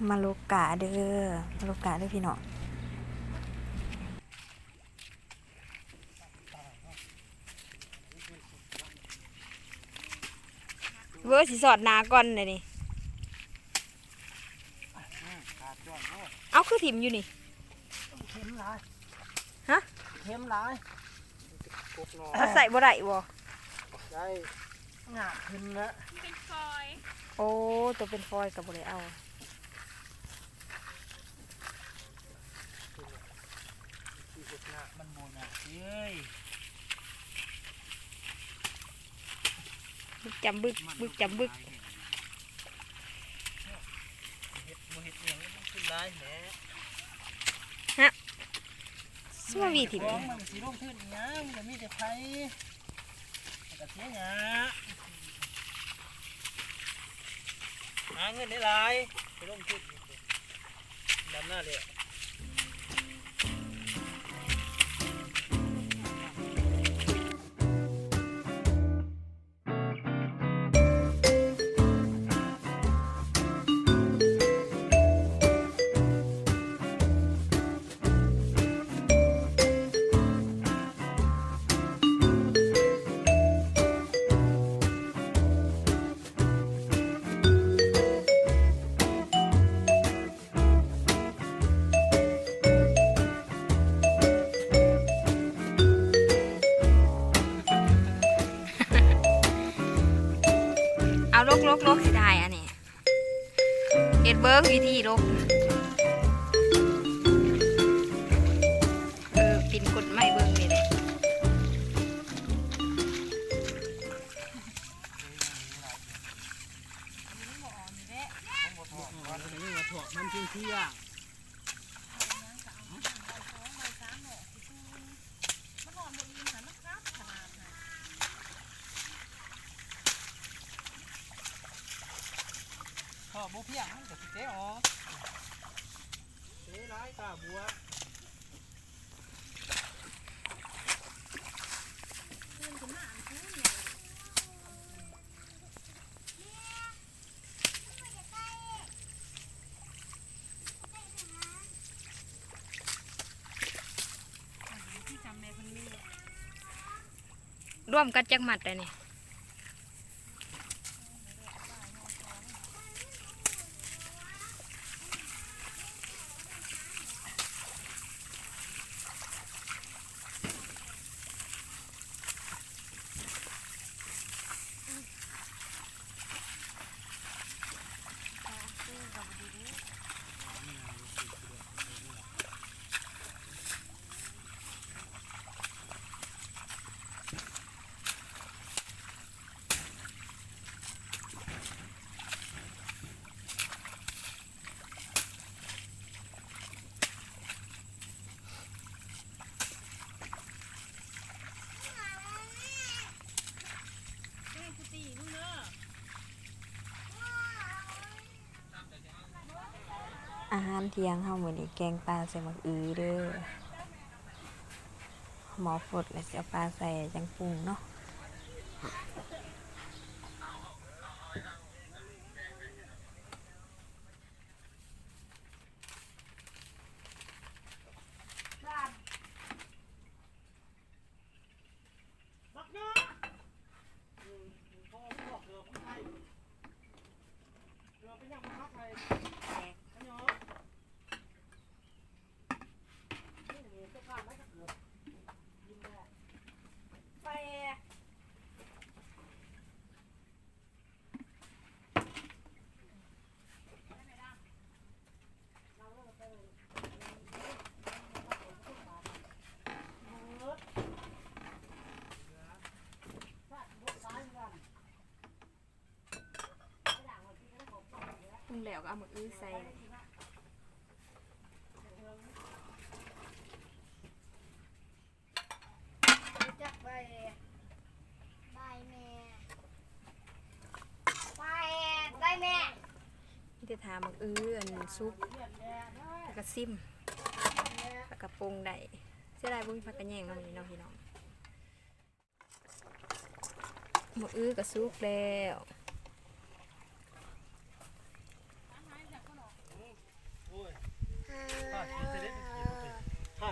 มาโลกาเด้อมาโลกาเด้อพี่น้องเวอร์สิสอดนาก่อนเลยนี่เอาคือถิ่มอยู่นี่เข็มหลาย ฮะ เข็มหลาย เอาใส่บ่ได้บ่ ได้หงาขึ้นแล้ว เป็นฟอย โอ้ตัวเป็นฟอยล์กับบ่ได้เอาที่เห็ดหน้ามันโบนะเฮ้ย บึกจำบึกบึกจำบึก เห็ดโบเห็ดเอียงมันขึ้นได้แหม สวัสดีถิ่ม ของมันสีร่มขึ้นอีหยังมันจะมีแต่ไผ่กระเทียมหยาหาเงินได้หลายสีร่มขึ้นดำหน้าเลย เอาลกสิได้อันนี้เฮ็ดเบิ้งวิธีลกปิ่นกดไม้เบิ้งนี่แหละมันเที่ยพ่อบุเพียงมันจะเจ๊ออกเจ๊ร้ายกาบัวร่วมกันจักหมัดเลยนี่อาหารเที่ยงเฮามื้อนี้แกงปลาใส่หมักอื้อเด้อหมอฟดแล้วสิเอาปลาใส่จังปรุงเนาะปรุงแล้วก็เอาหมักอื้อใส่จักไปแม่ไปแม่ นี่จะทาหมักอื้ออันซุปแล้วก็ซิมแล้วก็ปรุงได้เสียดายบ่มีผักกระแยงเนาะนี่เนาะพี่น้องหมักอื้อก็ซุปแล้ว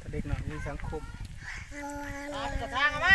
ถ้าเด็กหน่อยมีสังคม กระทางมา